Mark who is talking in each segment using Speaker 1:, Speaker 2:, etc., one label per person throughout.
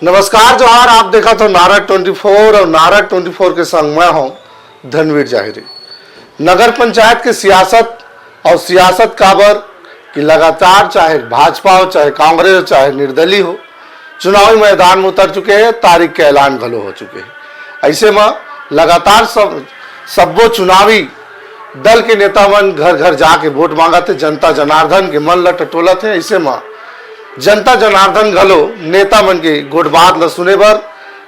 Speaker 1: नमस्कार जोहार। आप देखा तो नारद 24 और नारद 24 के संग मैं हूं धनवीर जाहिरी। नगर पंचायत की सियासत और सियासत काबर कि लगातार चाहे भाजपा हो, चाहे कांग्रेस हो, चाहे निर्दलीय हो, चुनावी मैदान में उतर चुके हैं। तारीख के ऐलान घलो हो चुके हैं। ऐसे में लगातार सबो चुनावी दल के नेता मन घर घर जाके वोट मांगत है, जनता जनार्दन के मन ल टटोलत है। ऐसे में जनता जनार्दन घलो नेता मन के गोटबात ल सुने बर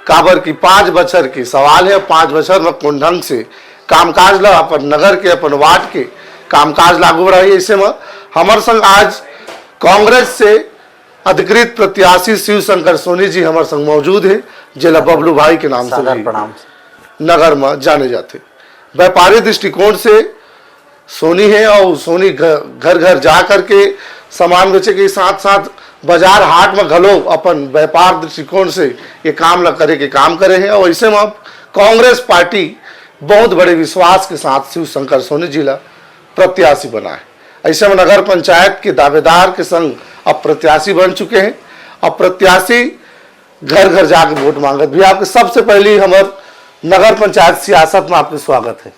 Speaker 1: काबर की 5 बछर के सवाल है। 5 बछर में कौन ढंग से कामकाज ला अपन नगर के, अपन वार्ड के कामकाज लागू रही। ऐसे में हमार संग आज कांग्रेस से अधिकृत प्रत्याशी शिव शंकर सोनी जी हमारे संग मौजूद है, जिला बबलू भाई के नाम से भी नगर में जाने जाते। व्यापारी दृष्टिकोण से सोनी है और सोनी घर घर जा करके सामान बेचे के साथ साथ बाजार हाट में घलो अपन व्यापार दृष्टिकोण से ये काम ल करे के काम करे हैं। और ऐसे में अब कांग्रेस पार्टी बहुत बड़े विश्वास के साथ शिव शंकर सोनी जी ला प्रत्याशी बना है। ऐसे में नगर पंचायत के दावेदार के संग अब प्रत्याशी बन चुके हैं। अब प्रत्याशी घर घर जाके वोट मांगत भी। आपके सबसे पहले हमारे नगर पंचायत सियासत में आपका स्वागत है।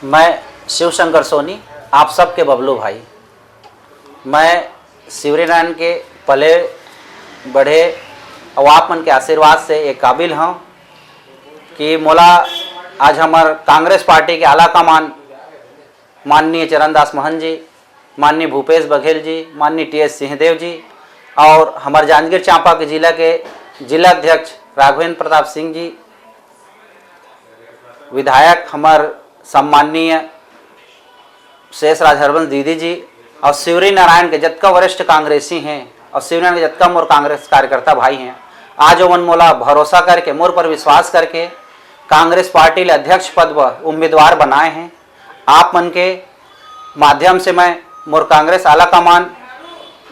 Speaker 2: मैं शिव शंकर सोनी, आप सबके बबलू भाई। मैं शिवरीनारायण के पले बढ़े और आप मन के आशीर्वाद से एक काबिल हूँ कि मोला आज हमार कांग्रेस पार्टी के आला कमान माननीय चरणदास महंत जी, माननीय भूपेश बघेल जी, माननीय टी.एस. सिंहदेव जी और हमारे जांजगीर चांपा के जिला के जिलाध्यक्ष राघवेंद्र प्रताप सिंह जी, विधायक हमार सम्माननीय शेषराज हरवंश दीदी जी और शिवरीनारायण के जतका वरिष्ठ कांग्रेसी हैं और शिवनारायण के जतका मोर कांग्रेस कार्यकर्ता भाई हैं, आज ओमन मोला भरोसा करके, मोर पर विश्वास करके कांग्रेस पार्टी ले अध्यक्ष पद पर उम्मीदवार बनाए हैं। आप मन के माध्यम से मैं मोर कांग्रेस आला कमान,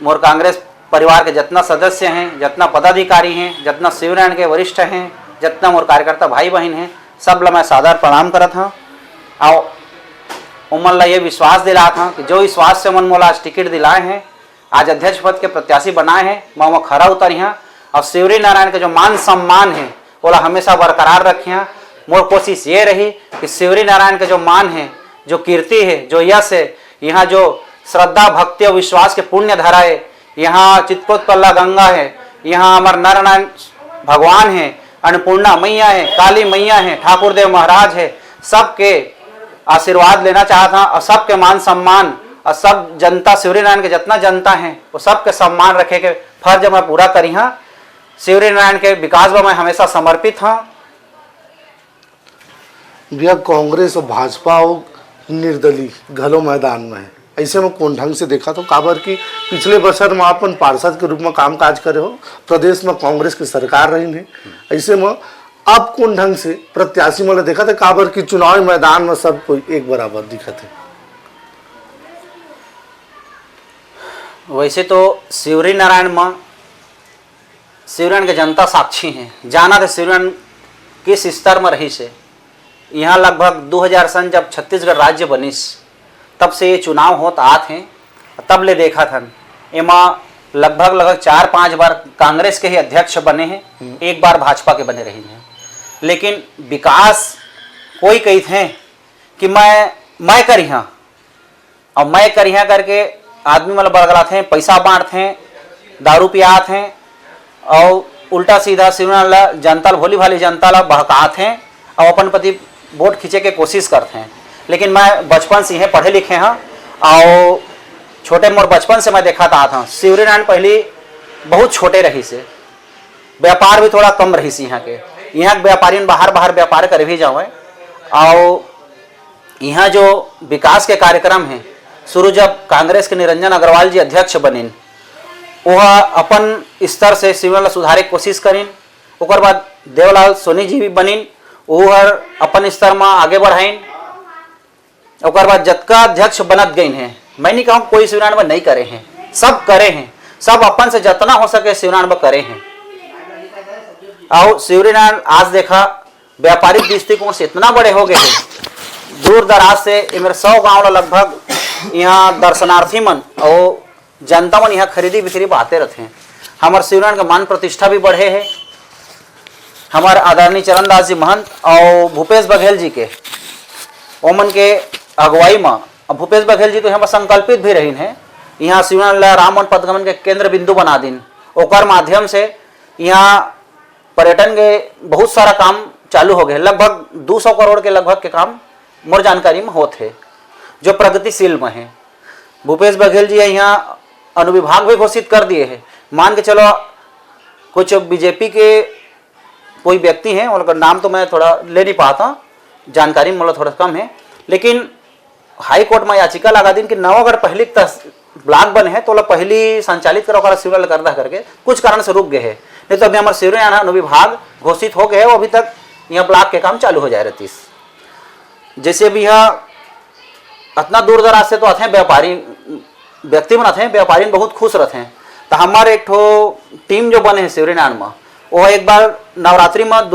Speaker 2: मोर कांग्रेस परिवार के जितना सदस्य हैं, जितना पदाधिकारी हैं, जितना शिवनारायण के वरिष्ठ हैं, जितना मोर कार्यकर्ता भाई बहन हैं, सब ला मैं सादर प्रणाम करत हूँ। और उमन ला ये विश्वास दिला था कि जो विश्वास से उमन मोला आज टिकट दिलाए हैं, आज अध्यक्ष पद के प्रत्याशी बनाए हैं, मैं वहाँ खरा उतरी हैं और शिवरीनारायण के जो मान सम्मान है वो हमेशा बरकरार रखे हैं। मोर कोशिश ये रही कि शिवरीनारायण के जो मान है, जो कीर्ति है, जो यश है, यहाँ जो श्रद्धा भक्ति और विश्वास के पुण्य धरा है, यहाँ चित्रकोटपल्ला गंगा है, यहाँ हमारे नारायण भगवान है, अन्नपूर्णा मैया है, काली मैया है, ठाकुर देव महाराज है, सबके आशीर्वाद लेना चाहता और सबके मान सम्मान और सब जनता शिवरीनारायण के जितना जनता है वो सबके सम्मान रखे के फर्ज मैं पूरा करी हाँ। शिवरीनारायण के विकास में मैं हमेशा समर्पित हाँ।
Speaker 1: भैया कांग्रेस और भाजपा और निर्दलीय घलो मैदान में है। ऐसे में कौन ढंग से देखा तो काबर की पिछले वर्ष में अपन पार्षद के रूप में काम काज करे हो, प्रदेश में कांग्रेस की सरकार रही है। ऐसे में अब कौन ढंग से प्रत्याशी मतलब देखा था काबर की चुनावी मैदान में सब कोई एक बराबर दिखत है।
Speaker 2: वैसे तो शिवरीनारायण में शिवरीनारायण के जनता साक्षी हैं, जाना था शिवरीनारायण किस स्तर में रही से। यहाँ लगभग 2000 सन जब छत्तीसगढ़ राज्य बनिस तब से ये चुनाव होत आते हैं, तब ले देखा था एमा लगभग 4-5 बार कांग्रेस के ही अध्यक्ष बने हैं, एक बार भाजपा के बने रही हैं। लेकिन विकास कोई कही थे कि मैं करी हाँ और मैं करी हाँ करके आदमी मतलब बड़गलाते हैं, पैसा बांटते हैं, दारू पियाते हैं और उल्टा सीधा शिवनारायण जनता भोली भाली जनता ला बहकाते हैं और अपन प्रति वोट खींचे के कोशिश करते हैं। लेकिन मैं बचपन से ही पढ़े लिखे हाँ और छोटे मोर बचपन से मैं देखा था शिवरीनारायण पहले बहुत छोटे रही से, व्यापार भी थोड़ा कम रही से यहाँ के। यहाँ व्यापारी बाहर व्यापार कर भी जाओ और यहाँ जो विकास के कार्यक्रम हैं शुरू जब कांग्रेस के निरंजन अग्रवाल जी अध्यक्ष बनिन, वह अपन स्तर से शिवनारायण सुधारे की कोशिश करिन। ओकर बाद देवलाल सोनी जी भी बनिन, वह अपन स्तर में आगे बढ़ाइन। ओकर बाद जतका अध्यक्ष बनत गई हैं, मैं नहीं कहूँ कोई शिवनारायण में नहीं करे हैं, सब करे हैं, सब अपन से जितना हो सके शिवनारायण में करे हैं। और शिवरीनारायण आज देखा व्यापारिक दृष्टिकोण से इतना बड़े हो गए हैं, दूर दराज से मेरे 100 गाँव लगभग यहाँ दर्शनार्थी मन और जनता मन यहाँ खरीदी बिक्री आते रहते हैं। हमार शिवनारायण के मान प्रतिष्ठा भी बढ़े है। हमारे आदरणीय चरणदास जी महंत और भूपेश बघेल जी के ओमन के अगुवाई में, भूपेश बघेल जी तो यहाँ संकल्पित भी रही हैं यहाँ शिवनारायण राम पदगमन के केंद्र बिंदु बना दिन, ओकर माध्यम से यहाँ पर्यटन के बहुत सारा काम चालू हो गए। लगभग 200 करोड़ के लगभग के काम मोर जानकारी में होते जो प्रगतिशील में है। भूपेश बघेल जी यहाँ अनुविभाग भी घोषित कर दिए हैं। मान के चलो कुछ बीजेपी के कोई व्यक्ति हैं, उनका नाम तो मैं थोड़ा ले नहीं पाता, जानकारी में मतलब थोड़ा कम है, लेकिन हाई कोर्ट में याचिका लगा दी कि नवगढ़ पहली ब्लॉक बने हैं तो पहली संचालित करो शिवराल करदा करके कुछ कारण से रुक गए हैं। नहीं तो अभी हमारे शिवरायण अनुविभाग घोषित हो गए वो अभी तक यहाँ ब्लॉक के काम चालू हो जाए रहती। जैसे अभी यहाँ इतना दूर दराज से तो आते हैं व्यापारी व्यक्ति बनाते हैं, व्यापारी बहुत खुश रहते हैं। तो हमारे एक ठो टीम जो बने हैं शिवरायण में, वो एक बार नवरात्रि में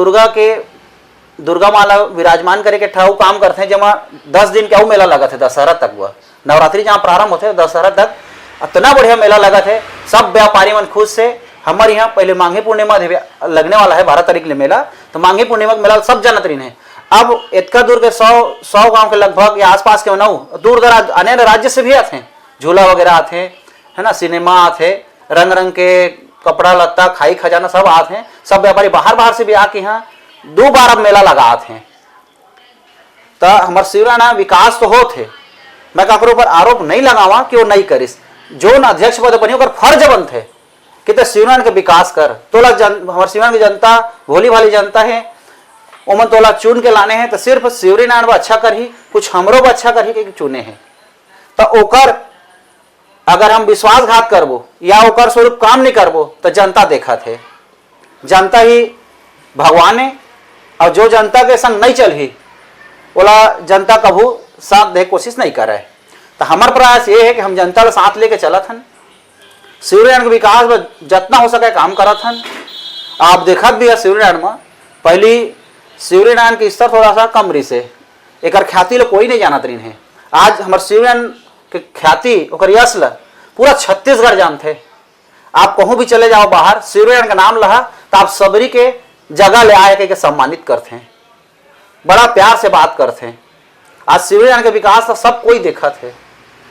Speaker 2: दुर्गा माला विराजमान करे के ठाऊ काम करते हैं, जमा 10 दिन का वो मेला लगा था दशहरा तक। वह नवरात्रि जहाँ प्रारंभ होते दशहरा तक इतना बढ़िया मेला लगा थे। सब व्यापारी मन खुश से। हमारे यहाँ पहले मांगी पूर्णिमा लगने वाला है 12 तारीख ले मेला, तो मांगी पूर्णिमा का मेला सब जानत रही है। अब इतना दूर के 100 गांव के लगभग या आसपास के नौ दूर दराज अन्य राज्य से भी आते हैं, झूला वगैरह आते हैं, है ना, सिनेमा आते हैं, रंग रंग के कपड़ा लत्ता खाई खजाना सब आते हैं। सब व्यापारी बाहर से भी आके यहाँ 2 बार अब मेला लगा आते हैं। तो हमारे शिवरायण विकास तो हो थे, मैं ककरो पर आरोप नहीं लगावा कि वो नहीं करिस। जो न अध्यक्ष पद बनी ओकर फर्ज बन थे कि तो शिवरायण के विकास कर। तोला हमारे शिवरायण की जनता भोली भाली जनता है, ओमन तोला चुन के लाने हैं तो सिर्फ शिवरायण अच्छा कर ही, कुछ हमरो अच्छा कर ही के चुने हैं। तो ओकर अगर हम विश्वासघात करबो या ओकर स्वरूप काम नहीं करबो तो जनता देखा थे। जनता ही भगवान है, और जो जनता के संग नहीं चल ही बोला जनता कभू साथ दे कोशिश नहीं करे। तो हमारा प्रयास ये है कि हम जनता के साथ लेके चलत हन, शिवरायण के विकास में जितना हो सके काम करत हन। आप देखत भी है शिवरायण में पहली शिवरायण के स्तर थोड़ा सा कम रही से, एक ख्याति लो कोई नहीं जानत रही है। आज हमारे शिवरायण के ख्याति और यश ल पूरा छत्तीसगढ़ जानते। आप कहूँ भी चले जाओ बाहर, शिवरायण का नाम लहा तो आप सबरी के जगह ले आए के सम्मानित करते हैं, बड़ा प्यार से बात करते हैं। आज शिवरायण के विकास का सब कोई देखत है।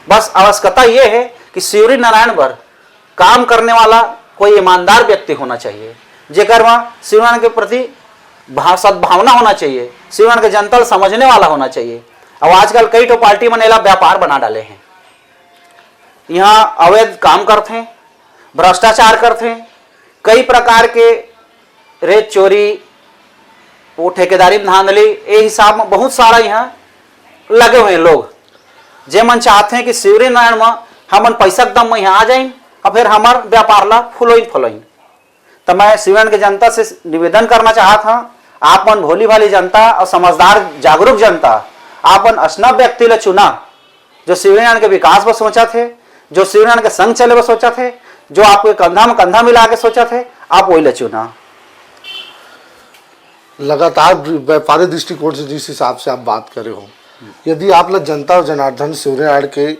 Speaker 2: बस आवश्यकता ये है कि शिवरायण पर काम करने वाला कोई ईमानदार व्यक्ति होना चाहिए, जेकर वहाँ शिवरायण के प्रति सद्भावना होना चाहिए, शिवरायण के जनता समझने वाला होना चाहिए। अब आजकल कई तो पार्टी मनेला व्यापार बना डाले हैं, यहाँ अवैध काम करते हैं, भ्रष्टाचार करते हैं, कई प्रकार के रेत चोरी, वो ठेकेदारी धांधली, ये हिसाब में बहुत सारा यहाँ लगे हुए हैं लोग। जे मन चाहते हैं कि शिवरायण में हमन पैसा के दम में यहाँ आ जाए और फिर हमार व्यापार ला फुलोइन। तो मैं शिवरायण के जनता से निवेदन करना चाहता हूँ, आप मन भोली भाली जनता और समझदार जागरूक जनता, आप मन असना व्यक्ति ला चुना जो शिवरायण के विकास पर सोचा थे, जो शिवरायण के संग चले पर सोचा थे, जो आपके कंधा में कंधा मिला के सोचा थे, आप वही ला चुना।
Speaker 1: लगातार व्यापारी दृष्टिकोण से जिस हिसाब से आप बात कर रहे हो, यदि आप लोग जनता और जनार्दन शिवरायण के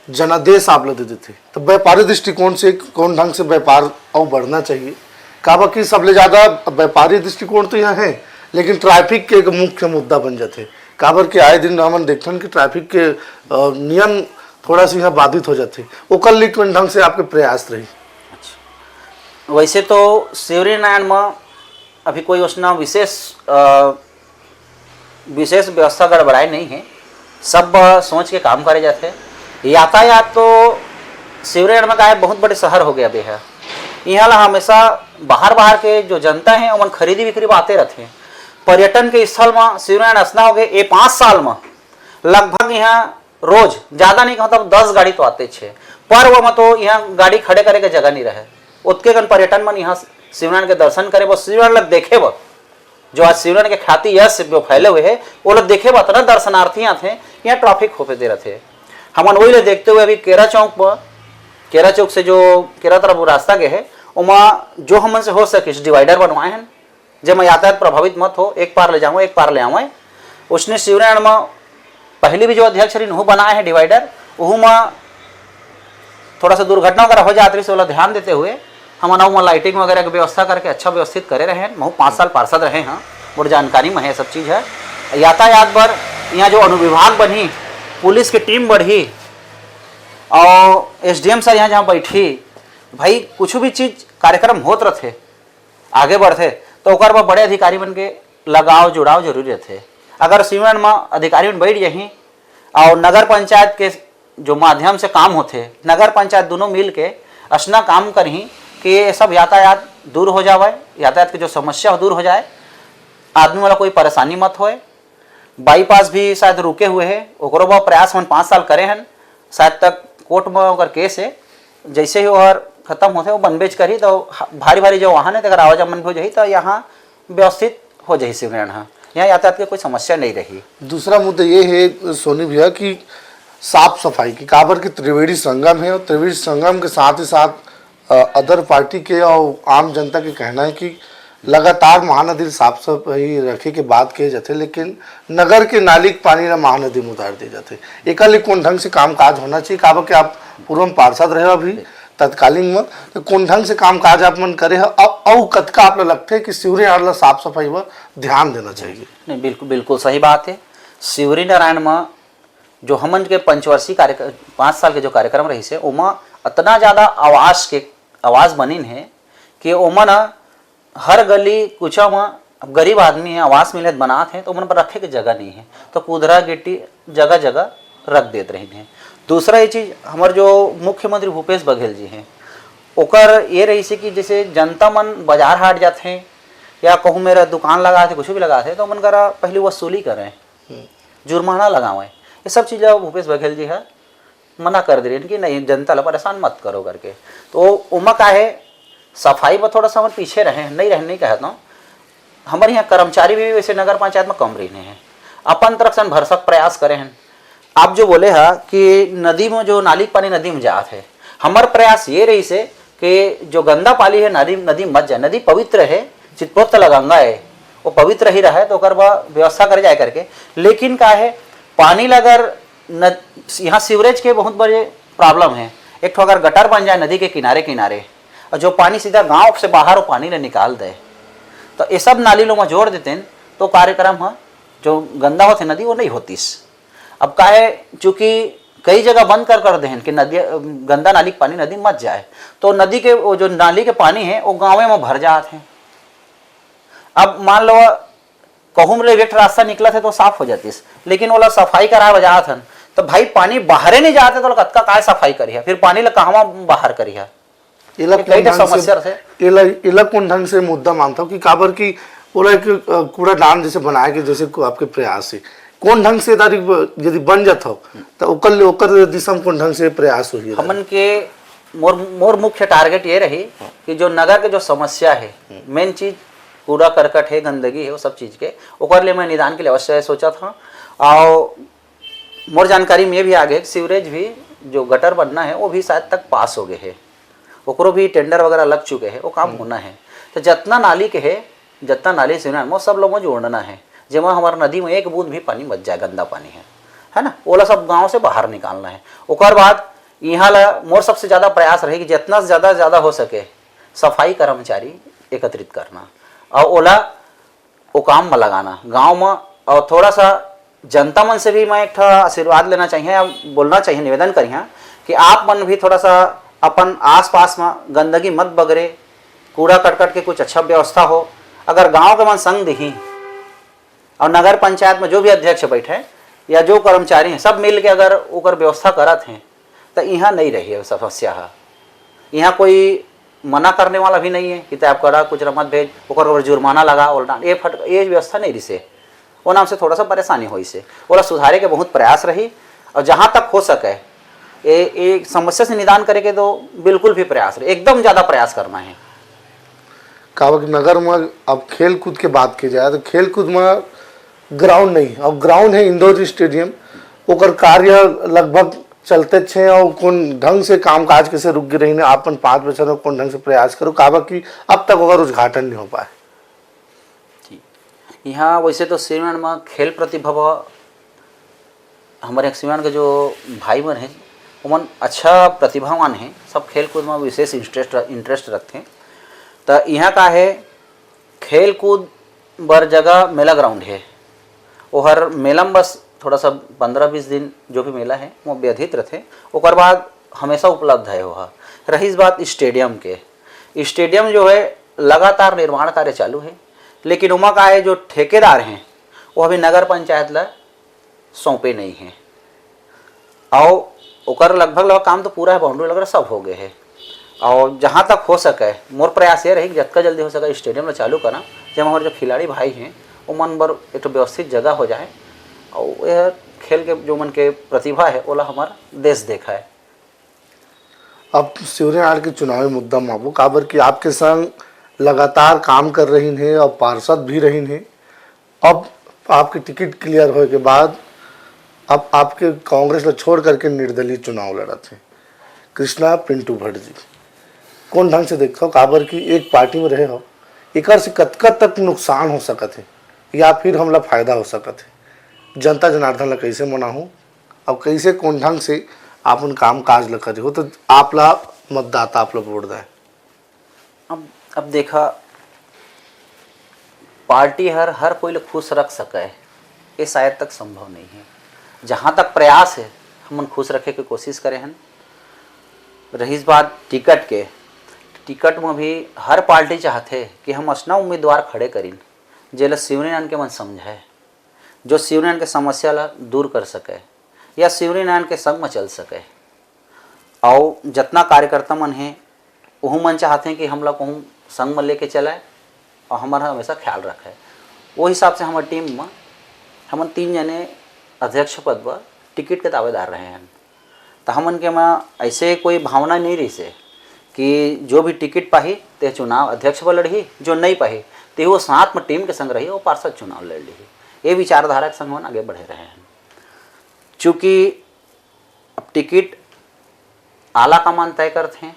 Speaker 1: जनादेश आप लोग दे देते तो व्यापारी दृष्टिकोण से कौन ढंग से व्यापार और बढ़ना चाहिए। काबा की सबले ज़्यादा व्यापारी दृष्टिकोण तो यहाँ है, लेकिन ट्रैफिक के एक मुख्य मुद्दा बन जाते। काबर के आए दिन हमन देखते कि ट्रैफिक के नियम थोड़ा सा यहाँ बाधित हो जाते, ओकर लिए कौन ढंग से आपके प्रयास रही।
Speaker 2: अच्छा, वैसे तो शिवरायण में अभी कोई उसना विशेष व्यवस्था गड़बड़ाई नहीं है, सब सोच के काम करे जाते। यातायात तो शिवरायण में का बहुत बड़े शहर हो गया है, यहाँ ला हमेशा बाहर के जो जनता है उन खरीदी बिक्री आते रहते हैं। पर्यटन के स्थल में शिवरायण असना हो गए, ये 5 साल में लगभग यहाँ रोज ज़्यादा नहीं कहता 10 गाड़ी तो आते छे। पर्व में तो यहाँ गाड़ी खड़े करे के जगह नहीं रहे, उतके गण पर्यटन में यहाँ शिवरायण के दर्शन करे, वो शिवरायण लग देखे वो जो आज शिवरायण के ख्याति यश जो फैले हुए है वो लोग देखे बा ना दर्शनार्थी आते हैं, यहाँ ट्रैफिक होते दे रहे थे। हमन वही ले देखते हुए अभी केरा चौक से जो केरा तरफ रास्ता के है वहाँ जो हमन से हो सके डिवाइडर बनवाए हैं, जब मैं यातायात प्रभावित मत हो, एक पार ले जाऊँ एक पार ले आऊँ। उसने शिवरायण में पहले भी जो अध्यक्ष रही बनाए हैं डिवाइडर, वह में थोड़ा सा दुर्घटना वगैरह हो जाती है, ध्यान देते हुए हम नाव में लाइटिंग वगैरह की व्यवस्था करके अच्छा व्यवस्थित करे रहे हैं। 5 साल पार्षद रहे हैं, और जानकारी में है सब चीज़ है। यातायात पर यहाँ जो अनुविभाग बनी, पुलिस की टीम बढ़ी और एसडीएम सर यहाँ जहाँ बैठी, भाई कुछ भी चीज़ कार्यक्रम होत रहे आगे बढ़ते तो ओकर पर बड़े अधिकारी बन के लगाव जुड़ाव जरूरी रहते। अगर सिमरन में अधिकारी बन बैठ जाही और नगर पंचायत के जो माध्यम से काम होते, नगर पंचायत दोनों मिल के असना काम करही कि ये सब यातायात दूर हो जाए, यातायात की जो समस्या हो दूर हो जाए, आदमी वाला कोई परेशानी मत होए। बाईपास भी शायद रुके हुए है, ओकरो बा प्रयास हम 5 साल करे हैं, शायद तक कोर्ट में ओकर केस है। जैसे ही और खत्म होते वो बनबेच करी तो भारी भारी जो वाहन है अगर आवाजामन हो जाही तो यहाँ व्यवस्थित हो जाही सिमरन। हाँ, यहाँ यातायात की कोई समस्या नहीं रही।
Speaker 1: दूसरा मुद्दा ये है सोनी भैया कि साफ सफाई की काबर की त्रिवेणी संगम है, और त्रिवेणी संगम के साथ ही साथ अदर पार्टी के और आम जनता के कहना है कि लगातार महानदी साफ सफाई रखे के बात किए जाते, लेकिन नगर के नाली के पानी ना महानदी में उतार दिए जाते। एक कौन ढंग से काम काज होना चाहिए, काबर के आप पूर्व में पार्षद रहे अभी तत्कालीन में, तो कौन ढंग से काम काज आप मन करे है और कतका आप लगते है कि शिवरी नारायण साफ सफाई पर ध्यान देना चाहिए? नहीं,
Speaker 2: बिल्कुल बिल्कुल सही बात है। शिवरी नारायण में जो हमन के पंचवर्षीय कार्यक्रम 5 साल के जो कार्यक्रम रही से उमा इतना ज़्यादा आवास बनिन है कि उमन हर गली कुचा में गरीब आदमी है, आवास मिलत बनात है तो उमन पर रखे के जगह नहीं है, तो कुदरा गिट्टी जगह जगह रख देते रही हैं। दूसरा ये चीज़ हमारे जो मुख्यमंत्री भूपेश बघेल जी हैं, ओकर ये रही से कि जैसे जनता मन बाजार हाट जाते हैं या कहूँ मेरा दुकान लगाते कुछ भी लगाते तो मन करा पहले वसूली करें, जुर्माना लगावें, ये सब चीज़ भूपेश बघेल जी है मना कर दे रही कि नहीं जनता ला परेशान मत करो करके। तो उमा का है सफाई पर थोड़ा सा हम पीछे रहे, नहीं रहने नहीं कहता हूँ। हमारे यहाँ कर्मचारी भी वैसे नगर पंचायत में कम रहने हैं, अपन तरफ से भरसक प्रयास करे हैं। आप जो बोले है कि नदी में जो नाली पानी नदी में जात है, हमार प्रयास ये रही से कि जो गंदा पानी है नदी मत जाए। नदी पवित्र है, चितपोत गंगा है, वो पवित्र ही रहे तो व्यवस्था करे जाए करके। लेकिन का है पानी अगर यहाँ सीवरेज के बहुत बड़े प्रॉब्लम है। एक तो अगर गटर बन जाए नदी के किनारे किनारे और जो पानी सीधा गांव से बाहर वो पानी ले निकाल दे, तो ये सब नाली लोग में जोड़ देते हैं तो कार्यक्रम है जो गंदा होते नदी वो नहीं होती। अब का है चूँकि कई जगह बंद कर दें कि नदी गंदा नाली के पानी नदी मत जाए, तो नदी के वो जो नाली के पानी है वो गाँव में भर जाते हैं। अब मान लो कहूँ मेरे एक रास्ता निकला थे तो साफ हो जाती, लेकिन वो सफाई करा बजा था तो भाई पानी बाहर नहीं जाते तो कतका काय सफाई करिए, फिर पानी ला कहाँ बाहर करिए,
Speaker 1: समस्या कौन ढंग से मुद्दा मानता हूँ कि काबर की बोला एक कूड़ा दान जैसे बनाए के जैसे आपके प्रयास है कौन ढंग से यदि बन जाता हो तो ओकर दिशा में कौन ढंग से प्रयास हुई?
Speaker 2: हमन के मोर मुख्य टारगेट ये रही कि जो नगर के जो समस्या है, मेन चीज कूड़ा करकट है, गंदगी है, वो सब चीज के ओकर लिए मैं निदान के लिए अवश्य सोचा था। और मोर जानकारी में भी आ गए सीवरेज भी जो गटर बनना है वो भी शायद तक पास हो गए है, ओकरो भी टेंडर वगैरह लग चुके हैं, वो काम होना है। तो जितना नाली के है, जितना नाली से वो सब लोगों को जोड़ना है, जमा हमारे नदी में एक बूंद भी पानी बच जाए, गंदा पानी है ना, ओला सब गांव से बाहर निकालना है। ओकर बाद यहाँ ला मोर सबसे ज़्यादा प्रयास रहे कि जितना ज़्यादा हो सके सफाई कर्मचारी एकत्रित करना और ओला वो काम में लगाना गांव में। और थोड़ा सा जनता मन से भी मैं एक आशीर्वाद लेना चाहिए या बोलना चाहिए, निवेदन करिए कि आप मन भी थोड़ा सा अपन आसपास में गंदगी मत बगरे, कूड़ा करकट के कुछ अच्छा व्यवस्था हो। अगर गांव के मन संग दी और नगर पंचायत में जो भी अध्यक्ष बैठे या जो कर्मचारी हैं सब मिल के अगर ओकर व्यवस्था करत हैं तो यहाँ नहीं रही है समस्या है। यहाँ कोई मना करने वाला भी नहीं है कि आप करा कुछ मत भेज, ओकर जुर्माना लगा उल्टा ये व्यवस्था नहीं रही से वो नाम से थोड़ा सा परेशानी हो इसे ओला सुधारे के बहुत प्रयास रही। और जहाँ तक हो सके ये समस्या से निदान करे के तो बिल्कुल भी प्रयास रहे, एकदम ज़्यादा प्रयास करना है।
Speaker 1: कावक नगर में अब खेल कूद के बात की जाए तो खेल कूद में ग्राउंड नहीं, अब ग्राउंड है इंदौर स्टेडियम, ओकर कार्य लगभग चलते छे और कौन ढंग से कामकाज कैसे रुक गए रही आपन 5 बच्चों में कौन ढंग से प्रयास करो कावक की अब तक होगा उद्घाटन नहीं हो पाए।
Speaker 2: यहाँ वैसे तो सिमरन में खेल प्रतिभा हमारे सिमरन के जो भाई बहन हैं उमन अच्छा प्रतिभावान हैं, सब खेल कूद में विशेष इंटरेस्ट रखते हैं। तो यहाँ का है खेल कूद बर जगह मेला ग्राउंड है, वो हर मेला में बस थोड़ा सा 15-20 दिन जो भी मेला है वो व्यधित रहते, ओकर बाद हमेशा उपलब्ध है। वह रही इस बात स्टेडियम के, स्टेडियम जो है लगातार निर्माण कार्य चालू है, लेकिन उमा का है जो ठेकेदार हैं वो अभी नगर पंचायत ला सौंपे नहीं हैं। और ओकर लगभग काम तो पूरा है, बाउंड्री वगैरह सब हो गए है। और जहाँ तक हो सके मोर प्रयास ये रही कि जितना जल्दी हो सके स्टेडियम ला चालू करना, जब हमारे जो खिलाड़ी भाई हैं वो मन भर एक व्यवस्थित जगह हो जाए और यह खेल के जो मन के प्रतिभा है ओला हमारा देश देखा है।
Speaker 1: अब शिवरीनारायण के चुनावी मुद्दा माबू काबर की आपके संग लगातार काम कर रही हैं और पार्षद भी रही हैं। अब आपकी टिकट क्लियर होने के बाद अब आपके कांग्रेस को छोड़ करके निर्दलीय चुनाव लड़ा थे कृष्णा पिंटू भट्ट जी, कौन ढंग से देखो काबर की एक पार्टी में रहे हो, एक से कतकत तक नुकसान हो सकत है या फिर हमला फायदा हो सकत है, जनता जनार्दन ला कैसे मनाहूँ, अब कैसे कौन ढंग से आप उन काम काज ला करे हो तो आप ला मतदाता आप ला वोट दें।
Speaker 2: अब देखा पार्टी हर कोई ला खुश रख सके ये शायद तक संभव नहीं है। जहाँ तक प्रयास है हम खुश रखे की कोशिश करें हैं। रही बात टिकट के, टिकट में भी हर पार्टी चाहते कि हम असना उम्मीदवार खड़े करीन जेला शिवरीनारायण के मन समझाए, जो शिवरीनारायण के समस्या ला दूर कर सके या शिवरीनारायण के संग में चल सके। और जितना कार्यकर्ता मन हैं वह मन चाहते हैं कि हम लोग कहूँ संग में लेके चलाए और हमारा हमेशा ख्याल रखे। वो हिसाब से हमारी टीम में हम 3 जने अध्यक्ष पद पर टिकट के दावेदार रहे हैं। तो हमन के में ऐसे कोई भावना नहीं रही से कि जो भी टिकट पाही ते चुनाव अध्यक्ष पर लड़ी, जो नहीं पाही ते वो साथ में टीम के संग रही वो पार्षद चुनाव लड़ ली। ये विचारधारा के संग हम आगे बढ़े रहे हैं। चूँकि अब टिकट आला कमान तय करते हैं,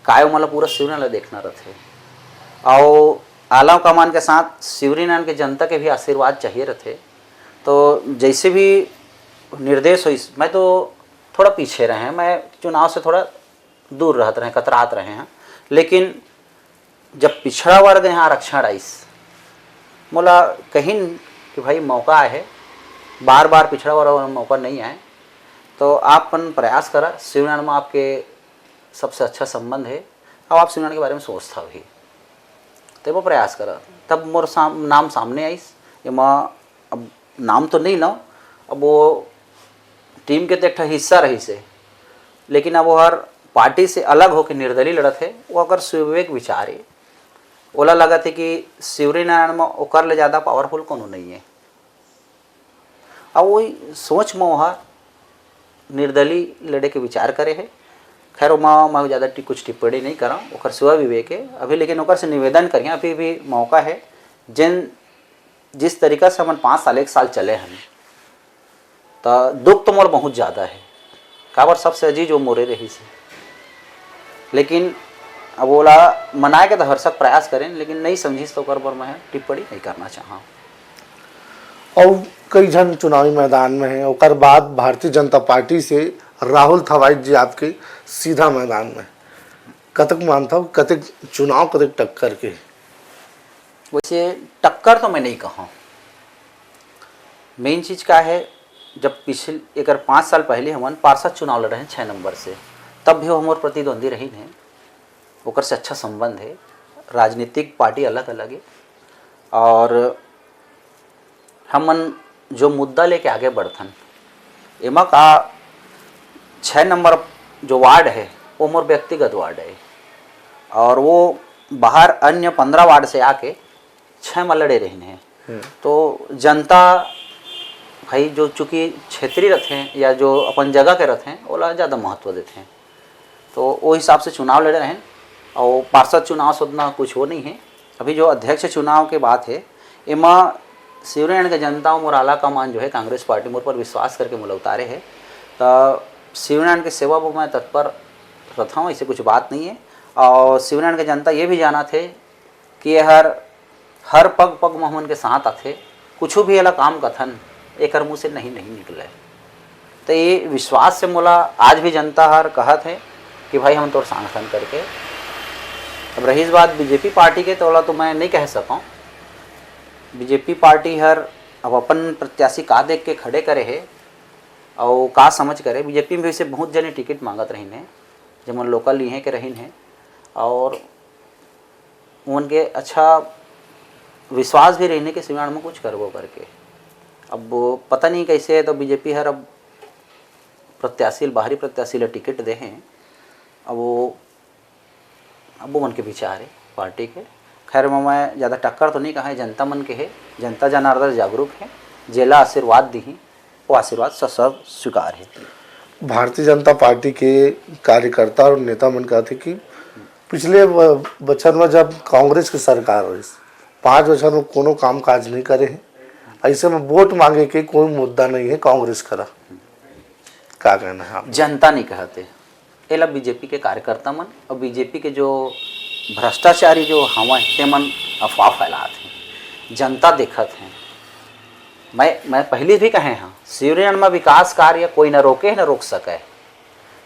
Speaker 2: काय मतलब पूरा शिवरीनारायण देखना रहते और आला कमान के साथ शिवरीनारायण के जनता के भी आशीर्वाद चाहिए रहते। तो जैसे भी निर्देश हो, मैं तो थोड़ा पीछे रहे हैं, मैं चुनाव से थोड़ा दूर रहते रहे, कतरात रहे हैं। लेकिन जब पिछड़ा वर्ग यहाँ आरक्षण आइस मोला कहीं कि भाई मौका है, बार बार पिछड़ा वर्ग मौका नहीं आए तो आप अपन प्रयास करा। शिवरीनारायण में आपके सबसे अच्छा संबंध है अब आप शिवरीनारायण के बारे में सोचता भी तो वो प्रयास करा, तब मोर नाम सामने आइस। ये मैं अब नाम तो नहीं लाऊँ, अब वो टीम के तो एक हिस्सा रही से, लेकिन अब वो हर पार्टी से अलग होकर निर्दलीय लड़त है। वो अगर सुविवेक विचार है ओला लगा थे कि शिवरीनारायण में ओकर ले ज़्यादा पावरफुल कोनो नहीं है। अब वही सोच में वहाँ निर्दलीय लड़े के विचार करे है। खैर मैं ज़्यादा कुछ टिप्पणी नहीं करा, ओकर स्व विवेक है अभी, लेकिन ओकर से निवेदन करिए अभी भी मौका है। जिस तरीका से हम 5 साल 1 साल चले हैं तो दुख तो मोर बहुत ज़्यादा है, काबर सबसे अजीज वो मोरे रही से। लेकिन अब बोला मनाए के तो हर्षक प्रयास करें, लेकिन नहीं समझी तो कर पर मैं टिप्पणी नहीं करना चाहा।
Speaker 1: और कई जन चुनावी मैदान में हैं, और बाद भारतीय जनता पार्टी से राहुल थवाइट जी आपके सीधा मैदान में कतक मानता हूँ, कतक चुनाव कतक टक्कर के।
Speaker 2: वैसे टक्कर तो मैं नहीं कहूँ, मेन चीज़ क्या है, जब पिछले एक 5 साल पहले हम पार्षद चुनाव लड़ रहे हैं 6 नंबर से, तब भी वो हमारे प्रतिद्वंदी रही हैं, ओकर से अच्छा संबंध है। राजनीतिक पार्टी अलग अलग है और हमन जो मुद्दा लेके आगे बढ़थन एमा का 6 नंबर जो वार्ड है वो मोर व्यक्तिगत वार्ड है और वो बाहर अन्य 15 वार्ड से आके 6 में लड़े रहने हैं। तो जनता भाई जो चूँकि क्षेत्रीय रथ हैं या जो अपन जगह के रथ हैं ओला ज़्यादा महत्व देते हैं, तो वो हिसाब से चुनाव लड़े रहे हैं। और पार्षद चुनाव से उतना कुछ हो नहीं है। अभी जो अध्यक्ष चुनाव के बात है एमा शिवरीनारायण के जनता मोर आला कमान जो है कांग्रेस पार्टी मोर पर विश्वास करके मोला उतारे है, तो शिवरीनारायण के सेवा पर मैं तत्पर रहता हूँ, ऐसे कुछ बात नहीं है। और शिवरीनारायण के जनता ये भी जाना थे कि ये हर पग पग में हमन के साथ आथे, कुछ भी अला काम कथन एक मुँह से नहीं निकले। तो ये विश्वास से मोला आज भी जनता हर कहत है कि भाई हम तोर सांगठन करके। अब रही बात बीजेपी पार्टी के, तो तो मैं नहीं कह सकूँ। बीजेपी पार्टी हर अब अपन प्रत्याशी का देख के खड़े करे है और का समझ करे। बीजेपी में वैसे बहुत जने टिकट मांगत रही हैं, जमन लोकल लिए के रही हैं, और उनके अच्छा विश्वास भी रहने के सिवान में कुछ करबो करके। अब वो पता नहीं कैसे है, तो बीजेपी हर अब प्रत्याशी बाहरी प्रत्याशी ला टिकट दे हैं। अब वो मन के विचार है पार्टी के। खैर मैं ज़्यादा टक्कर तो नहीं कहा है, जनता मन के है, जनता जनार्दन जागरूक है, जेला आशीर्वाद दी ही वो आशीर्वाद सब स्वीकार है।
Speaker 1: भारतीय जनता पार्टी के कार्यकर्ता और नेता मन कहते कि पिछले बचत में जब कांग्रेस की सरकार हुई 5 बचत में कोनो काम काज नहीं करे हैं, ऐसे में वोट मांगे के कोई मुद्दा नहीं है कांग्रेस करा। क्या कहना है आप?
Speaker 2: जनता नहीं कहते, एला बीजेपी के कार्यकर्ता मन और बीजेपी के जो भ्रष्टाचारी जो हवा ते मन अफवाह फैलाते हैं, जनता देखत हैं। मैं पहले भी कहे हाँ, शिवरीनारायण में विकास कार्य कोई न रोके न रोक सके।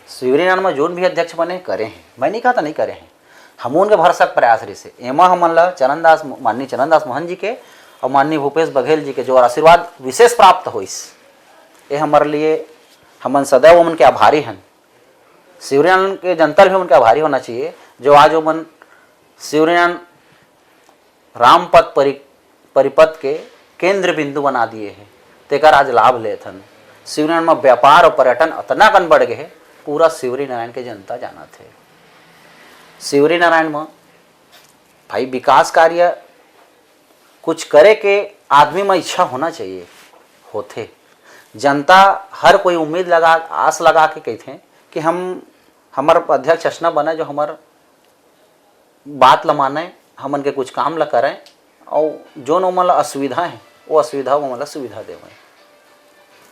Speaker 2: शिवरीनारायण में जोन भी अध्यक्ष बने करे हैं, मैं नहीं कहता नहीं करे हैं, हम उनके भरसक प्रयास रही से एमा हमन ला माननीय चरणदास मोहन जी के और माननीय भूपेश बघेल जी के जो आशीर्वाद विशेष प्राप्त होइस, ये हमारे लिए हमन सदैव उनके आभारी हैं। शिवरीनारायण के जनता भी उनके आभारी होना चाहिए, जो आज मन शिवरीनारायण रामपथ परिपथ के केंद्र बिंदु बना दिए हैं, तेकर आज लाभ लेथन। शिवरीनारायण में व्यापार और पर्यटन इतना कन बढ़ गए, पूरा शिवरीनारायण के जनता जाना थे। शिवरीनारायण में भाई विकास कार्य कुछ करे के आदमी में इच्छा होना चाहिए, होते। जनता हर कोई उम्मीद लगा आस लगा के कहते हैं कि हमार अध्यक्ष असना बने जो हमार बात ला माने, हमन के कुछ काम ला करें, और जो न ला असुविधा है वो असुविधा वो मतलब सुविधा देवें।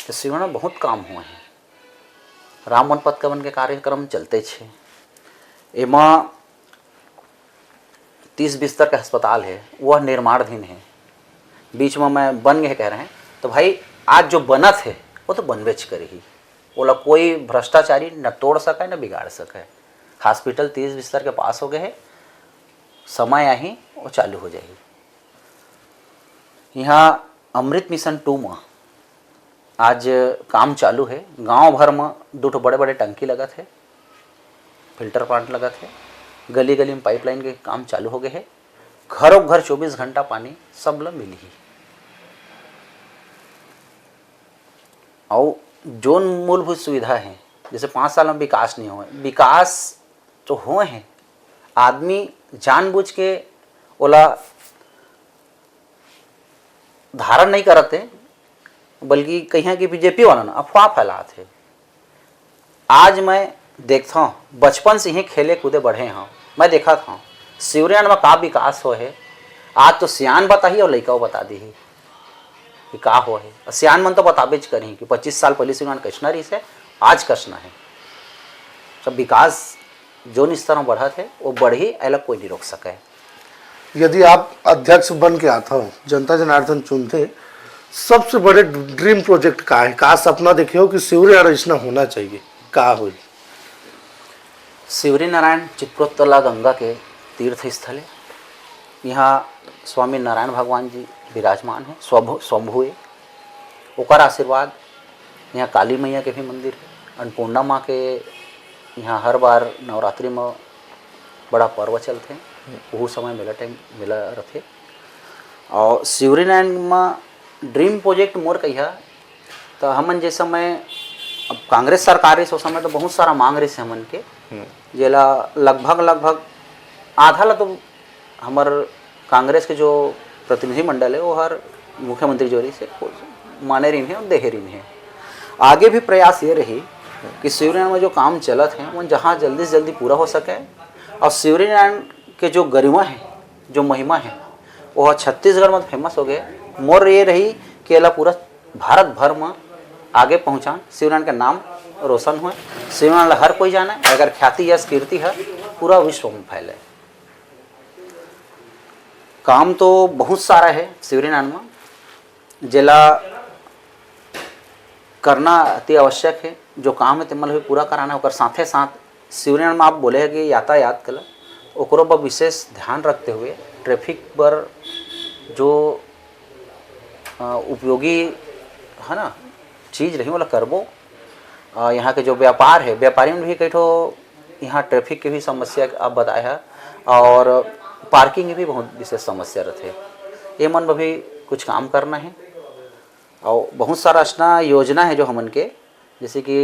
Speaker 2: तो शिवरीनारायण में बहुत काम हुए हैं। राम वन पथ कवन के कार्यक्रम चलते छे, एमा 30 बिस्तर का अस्पताल है, वह निर्माणाधीन है। बीच में मैं बन गए कह रहे हैं, तो भाई आज जो बनत है वो तो बनबेच करे ही, बोला कोई भ्रष्टाचारी न तोड़ सके न बिगाड़ सके। हॉस्पिटल 30 बिस्तर के पास हो गए है, समय आई वो चालू हो जाएगी। यहाँ अमृत मिशन 2 में आज काम चालू है। गांव भर में 2 बड़े बड़े टंकी लगत है, फिल्टर प्लांट लगत है, गली गली में पाइपलाइन के काम चालू हो गए है। घरों घर 24 घंटा पानी सब लोग मिली ही। और जो मूलभूत सुविधा है, जैसे 5 साल में विकास नहीं हुए, विकास तो हुए हैं, आदमी जानबूझ के ओला धारण नहीं करते, बल्कि कहीं कि बीजेपी वाला ना अफवाह फैलाते। आज मैं देखता हूँ, बचपन से ही खेले कूदे बढ़े हाँ, मैं देखा था शिवरीनारायण में का विकास हो है। आज तो सियान बताही और लड़का बता दी कि का हो है, सियान मन तो बताबेच करी कि 25 साल पहले शिवरीनारायण कचना रही से आज कचना है। सब विकास जो स्तर में बढ़ा थे वो बढ़ी, अलग कोई नहीं रोक सके।
Speaker 1: यदि आप अध्यक्ष बन के आता हो, जनता जनार्दन चुनते, सबसे बड़े ड्रीम प्रोजेक्ट का है, का सपना देखे हो कि शिवरीनारायण ऐसा होना चाहिए, का हो?
Speaker 2: शिवरीनारायण चित्रोत्तला गंगा के तीर्थ स्थल है। यहाँ स्वामी नारायण भगवान जी विराजमान है, स्वयंभू है। ओकर आशीर्वाद यहाँ काली मैया के भी मंदिर है। अन्नपूर्णा माँ के यहाँ हर बार नवरात्रि में बड़ा पर्व चलते हैं, वो समय मेला रहते। और शिवरीनारायण में ड्रीम प्रोजेक्ट मोर कहिया तो हमन जैसे समय अब कांग्रेस सरकार उस समय तो बहुत सारा मांग रही से हमन के, जेला लगभग आधा ला तो हमार कांग्रेस के जो प्रतिनिधि मंडल है वो हर मुख्यमंत्री जोरी से माने रही है और देहे रही है। आगे भी प्रयास ये रही कि शिवरीनारायण में जो काम चलत है वो जहाँ जल्दी से जल्दी पूरा हो सके, और शिवरीनारायण के जो गरिमा है, जो महिमा है, वो छत्तीसगढ़ में फेमस हो गए। मोर ये रही कि अला पूरा भारत भर में आगे पहुँचा, शिवरीनारायण का नाम रोशन हुए, शिवरीनारायण हर कोई जाने, अगर ख्याति यश कीर्ति है पूरा विश्व में फैले। काम तो बहुत सारा है शिवरीनारायण में, जिला करना अति आवश्यक है। जो काम है तेमन भी पूरा कराना है। और साथे साथ शिवरियान में आप बोले हैं कि यातायात कला ओकरो पर विशेष ध्यान रखते हुए ट्रैफिक पर जो उपयोगी है ना चीज़ रही मतलब करबो। यहाँ के जो व्यापार है व्यापारी में भी कई ठो यहाँ ट्रैफिक के भी समस्या आप बताए हैं और पार्किंग की भी बहुत विशेष समस्या रहते। ये मन में भी कुछ काम करना है और बहुत सारा ऐसा योजना है जो हमन के जैसे कि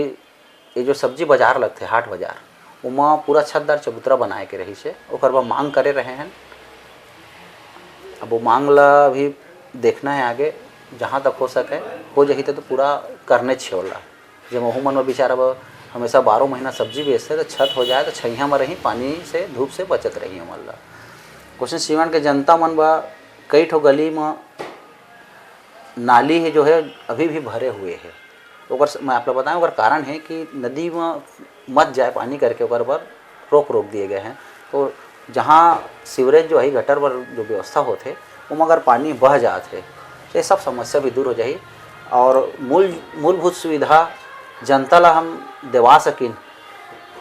Speaker 2: ये जो सब्जी बाजार लगते हाट बाजार उमा पूरा छतदार चबूतरा बनाए के रही से ओकर बाद मांग करे रहे हैं। अब वो मांग ला भी देखना है आगे जहाँ तक हो सके हो जाही तो पूरा करने छेवला। जब महू मन में बेचारा हमेशा 12 महीना सब्जी बेचते तो छत हो जाए तो छैया में रही पानी से धूप से बचत रही हमन ला। क्वेश्चन सीवान के जनता मन बा कई ठो गली में नाली है जो है अभी भी भरे हुए है। तो मैं आप लोग बताएं ओकर कारण है कि नदी में मत जाए पानी करके ओकर पर रोक दिए गए हैं। तो जहाँ सीवरेज जो है गटर पर जो व्यवस्था होते वो अगर पानी बह जाते तो ये सब समस्या भी दूर हो जाए और मूलभूत सुविधा जनता ला हम देवा सकिन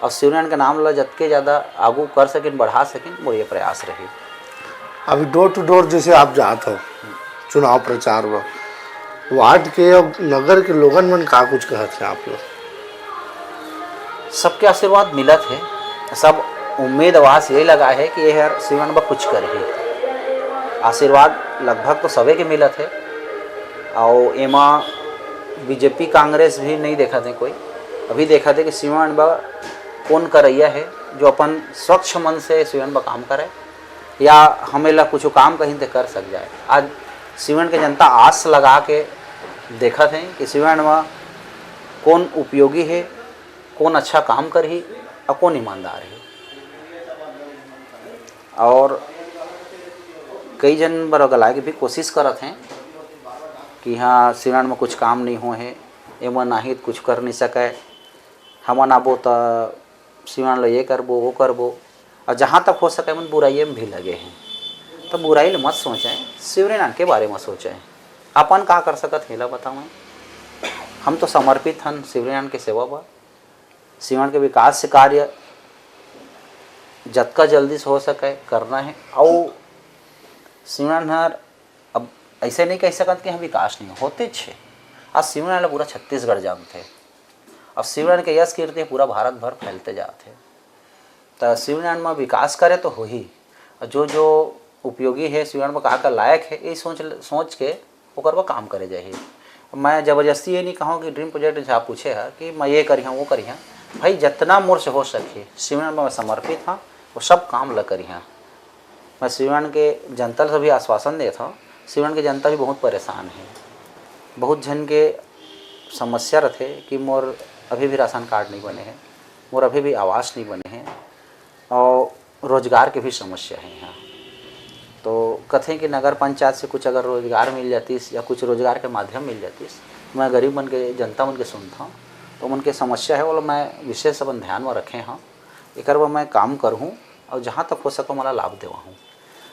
Speaker 2: और शिवरियान के नाम ला जतके ज़्यादा आगू कर सकिन बढ़ा सकिन वो ये प्रयास रही।
Speaker 1: अभी डोर टू डोर जैसे आप जाते हो चुनाव प्रचार में वार्ड के और नगर के लोगन मन का कुछ कहते हैं आप लोग?
Speaker 2: सबके आशीर्वाद मिलत है। सब उम्मीद आवास यही लगा है कि ये हर शिवरियान बा कुछ कर ही। आशीर्वाद लगभग तो सभी के मिलत है और एमा बीजेपी कांग्रेस भी नहीं देखा थे कोई। अभी देखा थे कि शिवरियान बा कौन करैया है जो अपन स्वच्छ मन से शिवरियान बा काम करे या हमें ला कुछ काम कहीं तो कर सक जाए। आज शिवरियान के जनता आस लगा के देखा थे कि शिवरियान में कौन उपयोगी है, कौन अच्छा काम कर ही और कौन ईमानदार है। और कई जन बरगलाए की भी कोशिश करत हैं कि हाँ शिवरियान में कुछ काम नहीं हो है एमन नाही कुछ कर नहीं सके हमन आबो तो शिवरियान ला ये करबो वो करबो और जहाँ तक हो सके मन बुराई में भी लगे हैं। तो बुराई मत सोचें, शिवरियान के बारे में सोचें अपन का कर सकत हेला बताओ। हम तो समर्पित हन शिवरियान के सेवा बा। शिवरियान के विकास से कार्य जतका जल्दी से हो सके करना है। और शिवरियान हर अब ऐसे नहीं कह सकत कि हम विकास नहीं होते छे। आज शिवरियान पूरा छत्तीसगढ़ जानते हैं। अब शिवरियान के यश कीर्ति पूरा भारत भर फैलते जाते हैं। तो शिवरियान में विकास करे तो हो ही जो जो उपयोगी है शिवरियान में का लायक है ये सोच के ओकर पर काम करे जाए। मैं ज़बरदस्ती ये नहीं कहूँ कि ड्रीम प्रोजेक्ट जहाँ पूछे है कि मैं ये करी हाँ वो करी हाँ भाई जितना मोर से हो सके शिवरियान में मैं समर्पित हाँ वो सब काम ला करी हाँ। मैं शिवरियान के जनता से भी आश्वासन देता हूँ। शिवरियान के जनता भी बहुत परेशान है। बहुत जन के समस्या रहते कि मोर अभी भी राशन कार्ड नहीं बने हैं, मोर अभी भी आवास नहीं बने हैं और रोजगार की भी समस्या है यहाँ। तो कथें कि नगर पंचायत से कुछ अगर रोजगार मिल जाती या कुछ रोजगार के माध्यम मिल जाती मैं गरीब मन के जनता मन के सुनता हूँ तो मन के समस्या है वो मैं विशेष अपन ध्यान में रखे हाँ एक मैं काम करूँ और जहाँ तक हो सके मला लाभ देवा हूँ।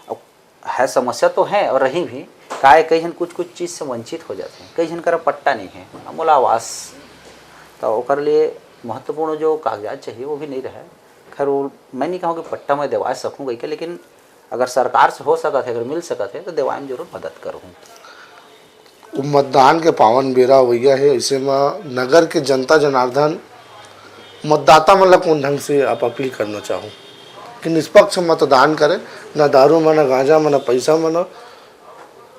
Speaker 2: अब है समस्या तो है और रही भी काय कई जन कुछ चीज़ से वंचित हो जाते हैं। कई जन का पट्टा नहीं है मोला आवास तो ओकर लिए महत्वपूर्ण जो कागजात चाहिए वो भी नहीं रहे। खैर वो मैं नहीं कहूँ कि पट्टा मैं दिवा सकूँ गई के लेकिन अगर सरकार से हो सकता है अगर मिल सकता है तो दिवाए में जरूर मदद करूँ।
Speaker 1: मतदान के पावन बेरा भैया है इसे में नगर के जनता जनार्दन मतदाता मतलब कौन ढंग से आप अपील करना चाहूँ कि निष्पक्ष मतदान करें न दारू में न गांजा में न पैसा में न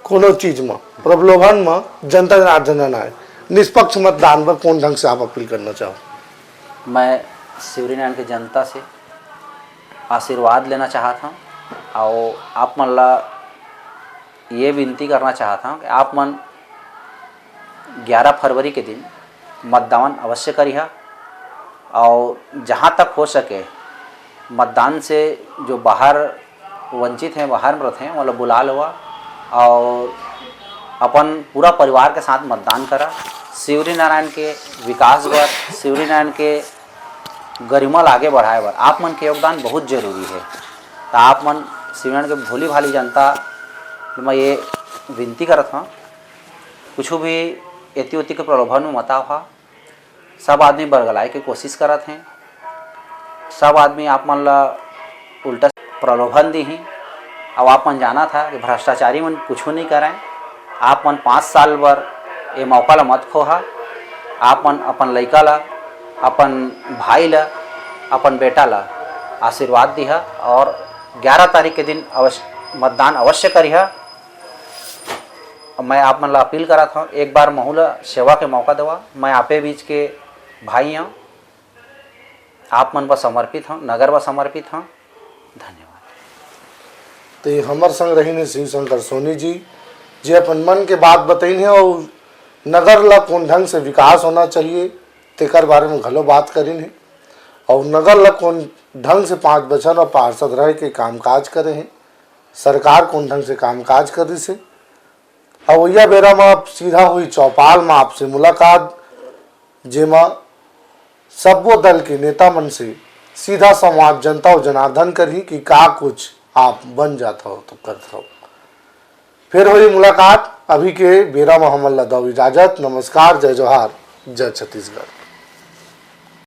Speaker 1: कोनो चीज़ में प्रलोभन में जनता जनार्दन न आए। निष्पक्ष मतदान पर कौन ढंग से आप अपील करना चाहो?
Speaker 2: मैं शिवरियान की जनता से आशीर्वाद लेना चाहता हूँ और आप मन ला ये विनती करना चाहता हूँ कि आप मन 11 फरवरी के दिन मतदान अवश्य करिए और जहाँ तक हो सके मतदान से जो बाहर वंचित हैं बाहर में रहते हैं मतलब बुला लो और अपन पूरा परिवार के साथ मतदान करा। शिवरिनारायण के विकास बर शिवरिनारायण के गरिमा आगे बढ़ाए बर आप मन के योगदान बहुत जरूरी है। तो आप मन शिवरिनारायण के भोली भाली जनता मैं ये विनती करत हूँ कुछ भी एति उति के प्रलोभन में मता हुआ सब आदमी बरगलाए के कोशिश करत हैं। सब आदमी आप मन ला उल्टा प्रलोभन दी ही। अब आप मन जाना था कि भ्रष्टाचारी मन कुछ नहीं करें। आप मन 5 साल बर ये मौका ला मत खोहा। आप मन अपन लड़का ला, अपन भाई ला, अपन बेटा ला आशीर्वाद दिहा और 11 तारीख के दिन अवश्य मतदान अवश्य करिहा। मैं आप मन ला अपील करा था एक बार महू ला सेवा के मौका देवा। मैं आपे बीच के भाई हूँ, आप मन पर समर्पित हूँ, नगर पर समर्पित हूँ। धन्यवाद।
Speaker 1: तो ये हमार संग रही ने शिव शंकर सोनी जी जे अपन मन के बात बताई है और नगर ला कौन ढंग से विकास होना चाहिए तेकर बारे में घलो बात करी है और नगर ला कौन ढंग से 5 बचन और पार्षद रह के कामकाज करे हैं, सरकार कौन ढंग से कामकाज करी से। और वही बेरा में आप सीधा हुई चौपाल में आपसे मुलाकात जेमा सब्बो दल के नेता मन से सीधा संवाद जनता और जनार्दन करी कि का कुछ आप बन जाता हो तो करता हो। फिर हुई मुलाकात। अभी के बेरा में हमन ला दो इजाजत। नमस्कार, जय जोहार, जय छत्तीसगढ़।